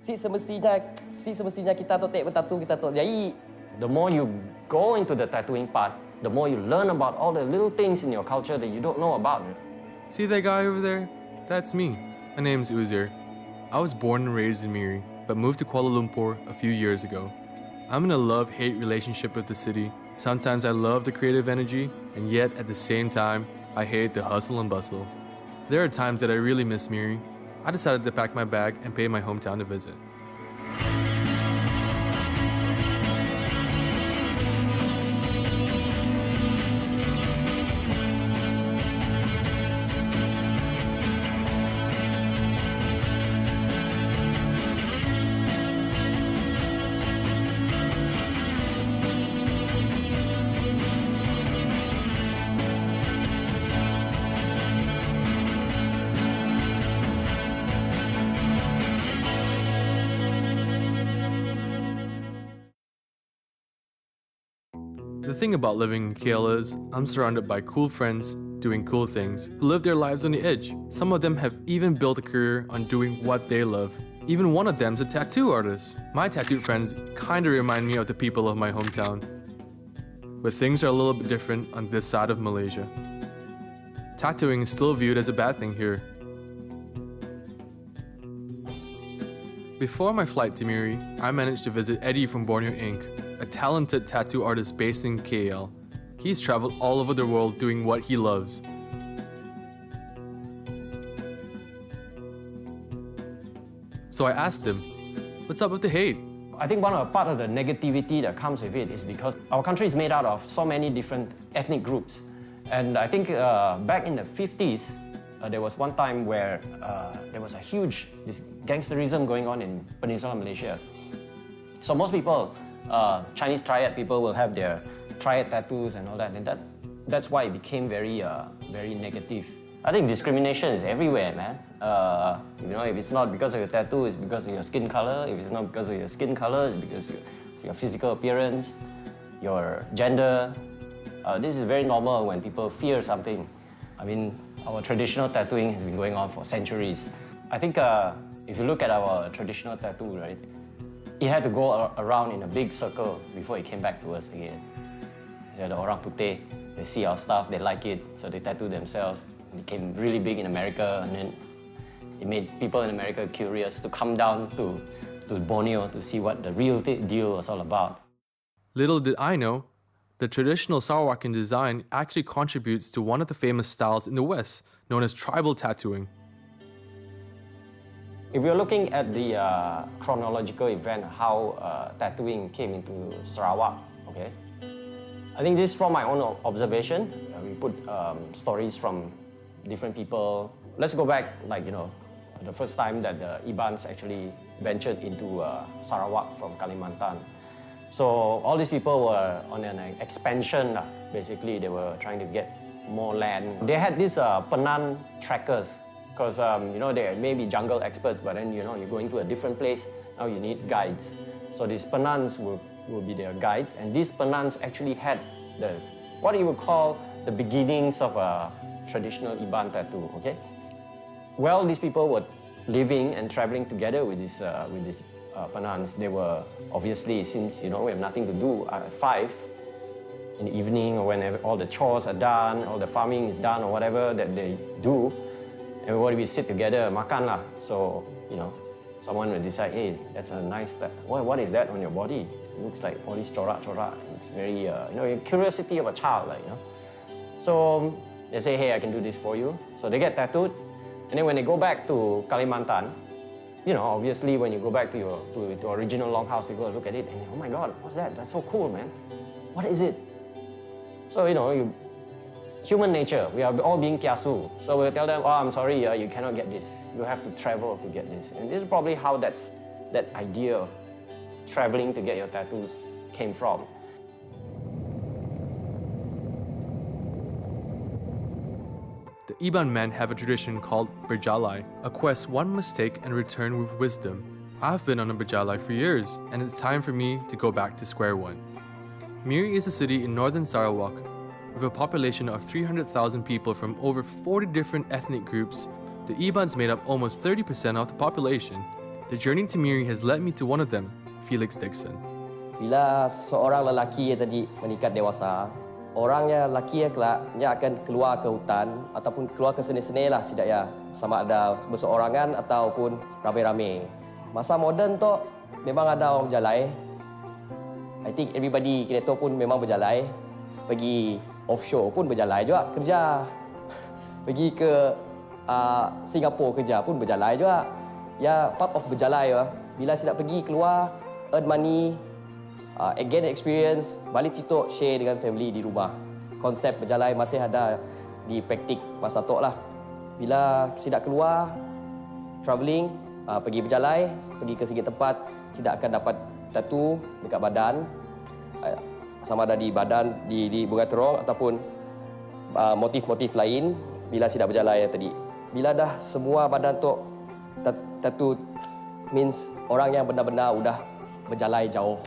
semestinya kita tu take bertatu kita tu. Jadi the more you go into the tattooing part, the more you learn about all the little things in your culture that you don't know about. See that guy over there? That's me. My name's Uzair. I was born and raised in Miri, but moved to Kuala Lumpur a few years ago. I'm in a love-hate relationship with the city. Sometimes I love the creative energy, and yet at the same time, I hate the hustle and bustle. There are times that I really miss Miri. I decided to pack my bag and pay my hometown to visit. The thing about living in KL is, I'm surrounded by cool friends doing cool things who live their lives on the edge. Some of them have even built a career on doing what they love. Even one of them's a tattoo artist. My tattooed friends kinda remind me of the people of my hometown. But things are a little bit different on this side of Malaysia. Tattooing is still viewed as a bad thing here. Before my flight to Miri, I managed to visit Eddie from Borneo Inc., a talented tattoo artist based in KL. He's traveled all over the world doing what he loves. So I asked him, what's up with the hate? I think part of the negativity that comes with it is because our country is made out of so many different ethnic groups. And I think back in the 50s, there was one time where there was a huge gangsterism going on in Peninsular Malaysia. So most people, Chinese triad people will have their triad tattoos and all that, and that's why it became very negative. I think discrimination is everywhere, man. You know, if it's not because of your tattoo, it's because of your skin color. If it's not because of your skin color, it's because of your physical appearance, your gender. This is very normal when people fear something. I mean, our traditional tattooing has been going on for centuries. I think if you look at our traditional tattoo, right, it had to go around in a big circle before it came back to us again. The orang putih, they see our stuff, they like it, so they tattoo themselves. It became really big in America, and then it made people in America curious to come down to Borneo to see what the real deal was all about. Little did I know, the traditional Sarawakian design actually contributes to one of the famous styles in the West, known as tribal tattooing. If you're looking at the chronological event, how tattooing came into Sarawak, okay? I think this is from my own observation. We put stories from different people. Let's go back, like, you know, the first time that the Ibans actually ventured into Sarawak from Kalimantan. So all these people were on an expansion, basically. They were trying to get more land. They had these Penan trackers, because you know, they may be jungle experts, but then, you know, you're going to a different place, now you need guides. So these Penans will be their guides, and these Penans actually had what you would call the beginnings of a traditional Iban tattoo, okay? Well, these people were living and traveling together with these Penans. They were obviously, since, you know, we have nothing to do at 5 in the evening, or whenever all the chores are done, all the farming is done, or whatever that they do, everybody will sit together, makan lah. So, you know, someone will decide, hey, that's a nice, what is that on your body? It looks like all these corak. It's very, you know, curiosity of a child, like, you know. So they say, hey, I can do this for you. So they get tattooed, and then when they go back to Kalimantan, you know, obviously when you go back to your original longhouse, people look at it and, oh my God, what's that? That's so cool, man. What is it? So, you know, human nature, we are all being kiasu. So we'll tell them, oh, I'm sorry, you cannot get this. You have to travel to get this. And this is probably how that idea of traveling to get your tattoos came from. The Iban men have a tradition called Berjalai, a quest one must take and return with wisdom. I've been on a Berjalai for years, and it's time for me to go back to square one. Miri is a city in northern Sarawak, with a population of 300,000 people from over 40 different ethnic groups. The Ibans made up almost 30% of the population. The journey to Miri has led me to one of them, Felix Dixon. Bila seorang lelaki yang tadi meningkat dewasa, orangnya lelaki yang akan keluar ke hutan ataupun keluar ke seni-seni lah sidaknya, sama ada berseorangan ataupun ramai-ramai. Masa moden tu memang ada orang berjalai. I think everybody kita tu pun memang berjalai. Pergi offshore pun berjalai juga kerja. Pergi ke Singapura kerja pun berjalai juga. Ya, part of berjalai lah. Bila sidak pergi keluar, earn money, gain experience, balik situ share dengan family di rumah. Konsep berjalai masih ada di praktik masa tu lah. Bila sidak keluar, travelling, pergi berjalai, pergi ke segi tempat, sidak akan dapat tattoo dekat badan. Sama ada di badan, di Bunga Terong ataupun motif-motif lain bila sidak berjalai tadi. Bila dah semua badan tu tattoo means orang yang benar-benar udah berjalai jauh.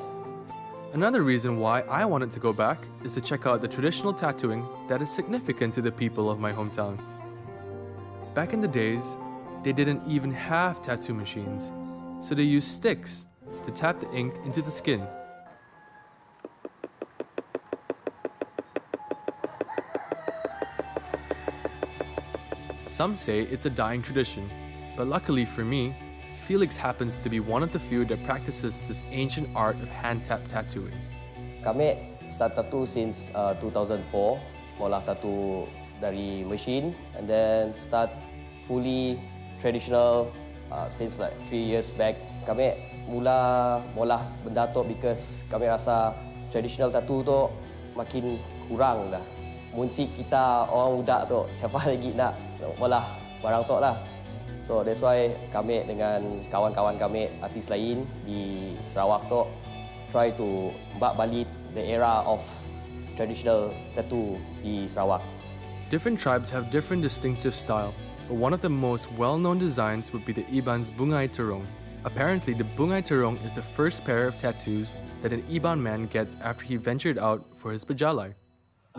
Another reason why I wanted to go back is to check out the traditional tattooing that is significant to the people of my hometown. Back in the days, they didn't even have tattoo machines, so they used sticks to tap the ink into the skin. Some say it's a dying tradition, but luckily for me, Felix happens to be one of the few that practices this ancient art of hand-tap tattooing. Kami start tattoo since 2004, mula tattoo dari machine and then start fully traditional since like 3 years back. Kami mula benda tu because kami rasa traditional tattoo tu makin kurang dah. Munsi kita orang muda tu siapa lagi nak mula barang tu lah. So that's why kami dengan kawan-kawan kami artis lain di Sarawak tu try to bawa balik the era of traditional tattoo di Sarawak. Different tribes have different distinctive style, but one of the most well-known designs would be the Iban's Bunga Terong. Apparently, the Bunga Terong is the first pair of tattoos that an Iban man gets after he ventured out for his Berjalai.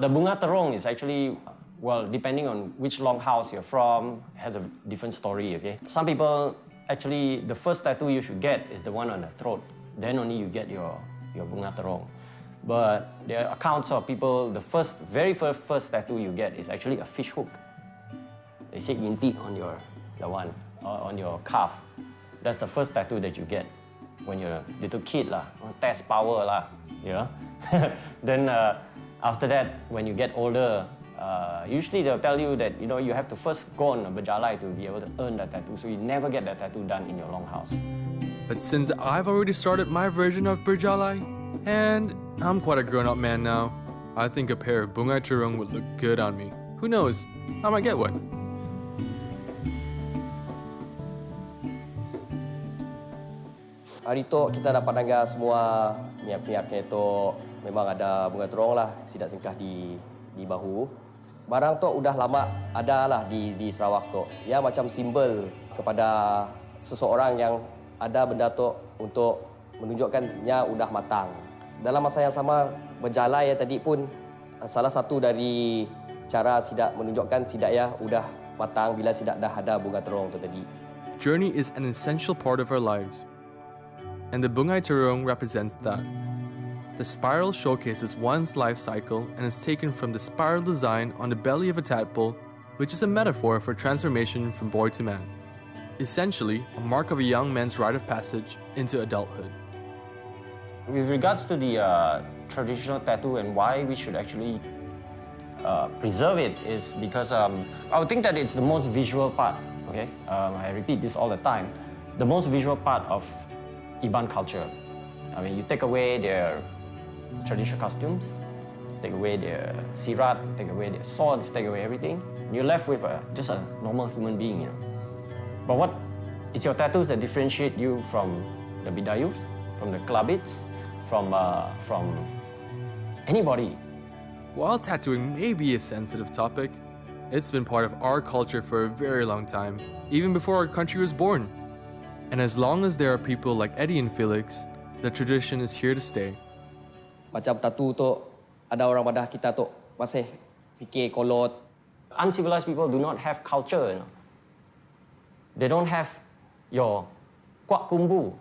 The Bunga Terong is actually, well, depending on which longhouse you're from, has a different story, okay? Some people, actually, the first tattoo you should get is the one on the throat. Then only you get your Bunga Terong. But there are accounts of people, the very first tattoo you get is actually a fish hook. They say yinti on on your calf. That's the first tattoo that you get when you're a little kid lah, test power lah, you know. Then after that, when you get older, usually they'll tell you that you have to first go on a Berjalai to be able to earn that tattoo, so you never get that tattoo done in your longhouse. But since I've already started my version of Berjalai, and I'm quite a grown-up man now, I think a pair of Bunga Terong would look good on me. Who knows? I might get one. Hari tu kita dapat dengar semua niat-niatnya itu memang ada Bunga Terong lah, sidak singkah di bahu. Barang tu udah lama ada lah di Sarawak tu. Ya macam simbol kepada seseorang yang ada benda tu untuk menunjukkannya udah matang. Dalam masa yang sama, Berjalai yang tadi pun salah satu dari cara sidak menunjukkan sidaknya udah matang bila sidak dah ada Bunga Terong tu tadi. Journey is an essential part of our lives, and the Bunga Terong represents that. The spiral showcases one's life cycle and is taken from the spiral design on the belly of a tadpole, which is a metaphor for transformation from boy to man. Essentially, a mark of a young man's rite of passage into adulthood. With regards to the traditional tattoo and why we should actually preserve it is because I would think that it's the most visual part, okay? I repeat this all the time. The most visual part of Iban culture. I mean, you take away their traditional costumes, take away their sirat, take away their swords, take away everything, you're left with just a normal human being, But it's your tattoos that differentiate you from the bidayus, from the klabits, from anybody. While tattooing may be a sensitive topic, it's been part of our culture for a very long time, even before our country was born. And as long as there are people like Eddie and Felix, the tradition is here to stay. Macam tattoo tu, ada orang badah kita tu masih fikir kolot. Uncivilized people do not have culture, They don't have your Kuak kumbu.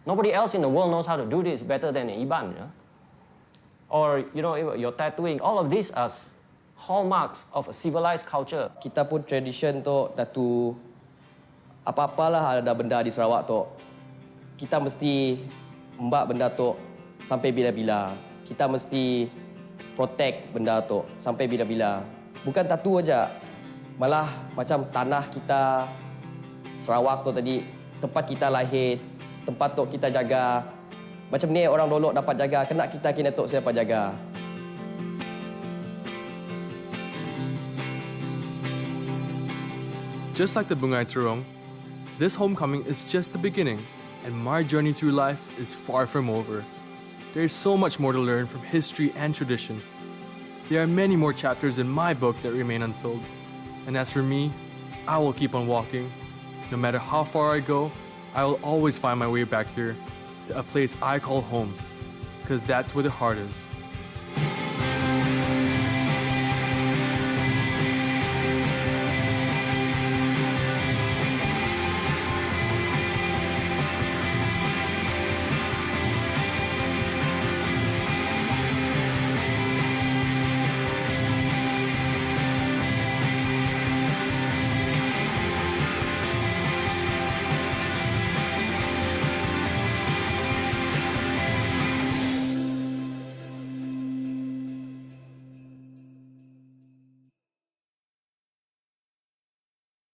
Nobody else in the world knows how to do this better than Iban. Or, your tattooing. All of these are hallmarks of a civilized culture. Kita pun tradition tu tattoo apa-apalah ada benda di Sarawak tu. Kita mesti mbak benda tu sampai bila-bila. Kita mesti protect benda tu sampai bila-bila. Bukan tattoo aja. Malah macam tanah kita Sarawak tu tadi, tempat kita lahir, tempat tu kita jaga. Macam ni orang dulu dapat jaga, kena kita kena tok siapa jaga. Just like the Bunga Terong, this homecoming is just the beginning, and my journey through life is far from over. There is so much more to learn from history and tradition. There are many more chapters in my book that remain untold. And as for me, I will keep on walking. No matter how far I go, I will always find my way back here to a place I call home, because that's where the heart is.